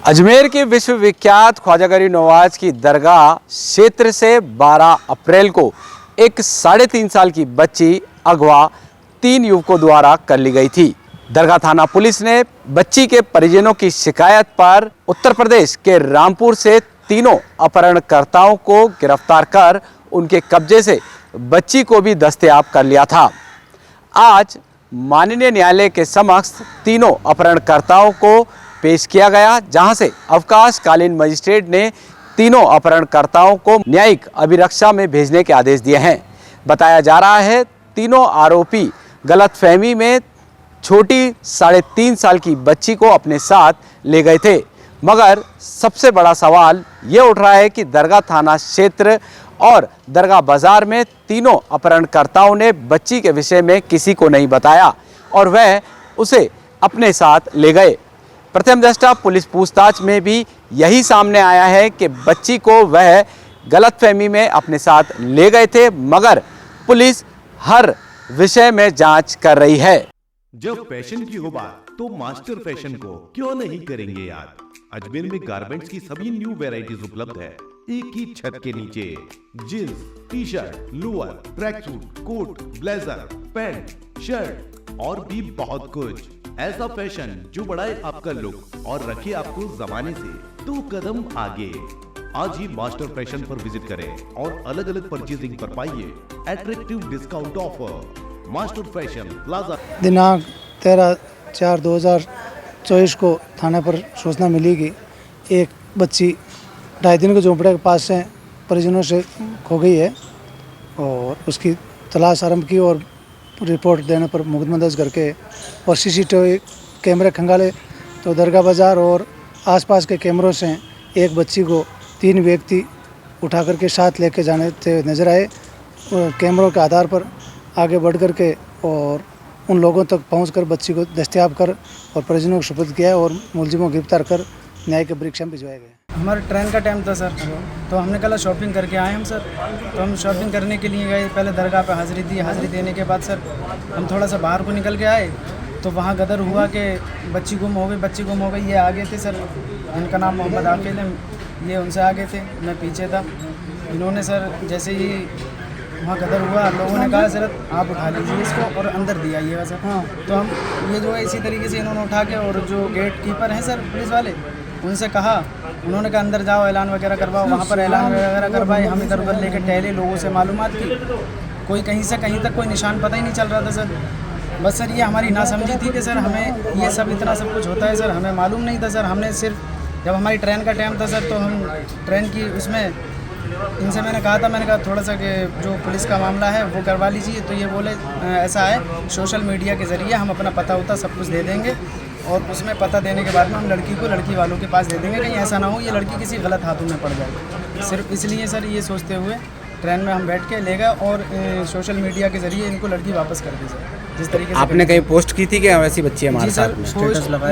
अजमेर की विश्वविख्यात ख्वाजा गरीब नवाज की दरगाह क्षेत्र से 12 अप्रैल को एक 3.5 साल की बच्ची अगवा 3 युवकों द्वारा कर ली गई थी। दरगाह थाना पुलिस ने बच्ची के परिजनों की शिकायत पर उत्तर प्रदेश के रामपुर से तीनों अपहरणकर्ताओं को गिरफ्तार कर उनके कब्जे से बच्ची को भी दस्तयाब कर लिया था। आज माननीय न्यायालय के समक्ष तीनों अपहरणकर्ताओं को पेश किया गया, जहां से अवकाशकालीन मजिस्ट्रेट ने तीनों अपहरणकर्ताओं को न्यायिक अभिरक्षा में भेजने के आदेश दिए हैं। बताया जा रहा है तीनों आरोपी गलतफहमी में छोटी 3.5 साल की बच्ची को अपने साथ ले गए थे, मगर सबसे बड़ा सवाल ये उठ रहा है कि दरगाह थाना क्षेत्र और दरगाह बाजार में तीनों अपहरणकर्ताओं ने बच्ची के विषय में किसी को नहीं बताया और वह उसे अपने साथ ले गए। प्रथम दृष्टया पुलिस पूछताछ में भी यही सामने आया है कि बच्ची को वह गलतफहमी में अपने साथ ले गए थे, मगर पुलिस हर विषय में जांच कर रही है। जब फैशन की हो बात तो मास्टर फैशन को क्यों नहीं करेंगे याद। अजमेर में गारमेंट्स की सभी न्यू वैरायटीज उपलब्ध है, एक ही छत के नीचे। Jeans, T shirt, lower, track suit, coat, blazer, pant, shirt और भी बहुत कुछ। ऐसा फैशन जो बढ़ाए आपका लुक और रखे आपको जमाने से 2 कदम आगे। आज ही मास्टर फैशन पर विजिट करें और अलग अलग परचेजिंग पर पाइए attractive discount offer. Master fashion plaza. दिनांक 13/4/2024 को थाने पर सूचना मिली कि एक बच्ची 2.5 दिन के झोंपड़े के पास से परिजनों से खो गई है और उसकी तलाश आरंभ की और रिपोर्ट देने पर मुकदमा दर्ज करके और सीसीटीवी कैमरे खंगाले तो दरगाह बाज़ार और आसपास के कैमरों से एक बच्ची को 3 व्यक्ति उठा करके साथ लेके जाने से नजर आए। कैमरों के आधार पर आगे बढ़ कर के और उन लोगों तक पहुंचकर बच्ची को दस्तयाब कर और परिजनों को सुपुर्द किया और मुलजिमों को गिरफ्तार कर न्यायिक परीक्षा में भिजवाए गए। हमारे ट्रेन का टाइम था सर, तो हमने कल शॉपिंग करके आए हम सर। तो हम शॉपिंग करने के लिए गए, पहले दरगाह पे हाज़िरी दी। हाज़िरी देने के बाद सर हम थोड़ा सा बाहर को निकल के आए तो वहाँ गदर हुआ कि बच्ची गुम हो गई। ये आगे थे सर, इनका नाम मोहम्मद आकिल है, ये उनसे आगे थे, मैं पीछे था। इन्होंने सर जैसे ही वहाँ गदर हुआ, लोगों ने कहा सर आप उठा लीजिए इसको और अंदर दिया आइएगा सर। हाँ, तो हम ये जो है इसी तरीके से इन्होंने उठा के, और जो गेट कीपर हैं सर पुलिस वाले, उनसे कहा, उन्होंने कहा अंदर जाओ ऐलान वगैरह करवाओ। वहाँ पर ऐलान वगैरह करवाए। हम इधर उधर लेकर टहले, लोगों से मालूमात की, कोई कहीं से कहीं तक कोई निशान पता ही नहीं चल रहा था सर। बस सर ये हमारी नासमझी थी कि सर हमें ये सब इतना सब कुछ होता है सर, हमें मालूम नहीं था सर। हमने सिर्फ जब हमारी ट्रेन का टाइम था सर, तो हम ट्रेन की उसमें इनसे मैंने कहा थोड़ा सा कि जो पुलिस का मामला है वो करवा लीजिए। तो ये बोले ऐसा है, सोशल मीडिया के ज़रिए हम अपना पता होता सब कुछ दे देंगे और उसमें पता देने के बाद में हम लड़की को लड़की वालों के पास दे देंगे, कहीं ऐसा ना हो ये लड़की किसी गलत हाथों में पड़ जाए। सिर्फ इसलिए सर ये सोचते हुए ट्रेन में हम बैठ के ले गए और सोशल मीडिया के ज़रिए इनको लड़की वापस कर दी सर। जिस तरीके से आपने कहीं पोस्ट की थी कि ऐसी बच्ची हमारे साथ में?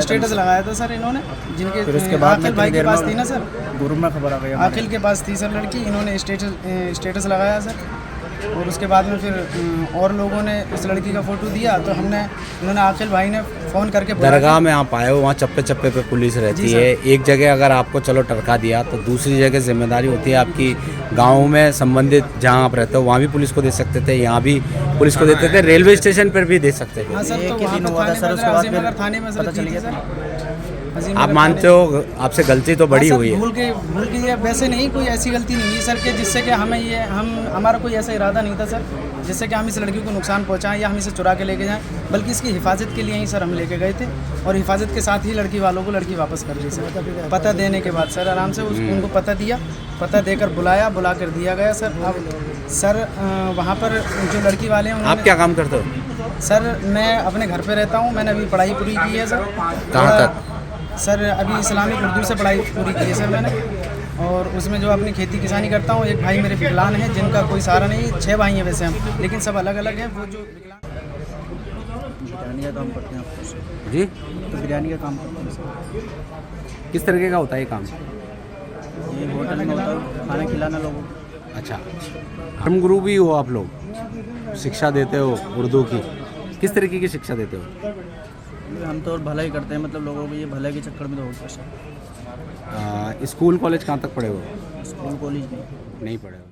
स्टेटस लगाया था सर इन्होंने, जिनके आखिल भाई के पास थी ना सर, ग्रुप में खबर आ गई, आखिल के पास थी सर लड़की। इन्होंने स्टेटस लगाया सर और उसके बाद में फिर और लोगों ने उस लड़की का फ़ोटो दिया। तो इन्होंने आखिल भाई ने फ़ोन करके दरगाह में आप आए हो, वहाँ चप्पे चप्पे पे पुलिस रहती है। एक जगह अगर आपको चलो टरका दिया तो दूसरी जगह जिम्मेदारी होती है आपकी। गाँव में संबंधित जहाँ आप रहते हो वहाँ भी पुलिस को दे सकते थे, यहाँ भी पुलिस को देते थे, रेलवे स्टेशन पर भी दे सकते थे। हाँ सर, तो थाने में चल गया सर। आप मानते हो आपसे गलती तो बड़ी हुई है? भूल के वैसे नहीं, कोई ऐसी गलती नहीं है सर कि जिससे कि हमारा कोई ऐसा इरादा नहीं था सर जिससे कि हम इस लड़की को नुकसान पहुंचाएं या हम इसे चुरा के लेके जाएं, बल्कि इसकी हिफाजत के लिए ही सर हम लेके गए थे और हिफाजत के साथ ही लड़की वालों को लड़की वापस कर दी सर। पता देने के बाद सर आराम से उनको पता दिया, पता देकर बुला कर दिया गया सर। अब सर वहाँ पर जो लड़की वाले हैं, आप क्या काम करते हो? सर मैं अपने घर पर रहता हूँ, मैंने अभी पढ़ाई पूरी की है सर। कहाँ तक? सर अभी इस्लामिक उर्दू से पढ़ाई पूरी की है सर मैंने, और उसमें जो अपनी खेती किसानी करता हूँ। एक भाई मेरे विकलांग हैं जिनका कोई सहारा नहीं, 6 भाई हैं वैसे हम, लेकिन सब अलग अलग हैं। वो जो बिरयानी का काम करते हैं जी, तो बिरयानी का काम करते हैं सर। किस तरीके का होता है ये काम? ये होटल में होता है, खाना खिलाना लोगों को। अच्छा, धर्मगुरु भी हो आप लोग, शिक्षा देते हो उर्दू की, किस तरीके की शिक्षा देते हो? हम तो भलाई करते हैं, मतलब लोगों को ये भलाई के चक्कर में तो होता है। स्कूल कॉलेज कहाँ तक पढ़े हो? स्कूल कॉलेज में नहीं पढ़े हो।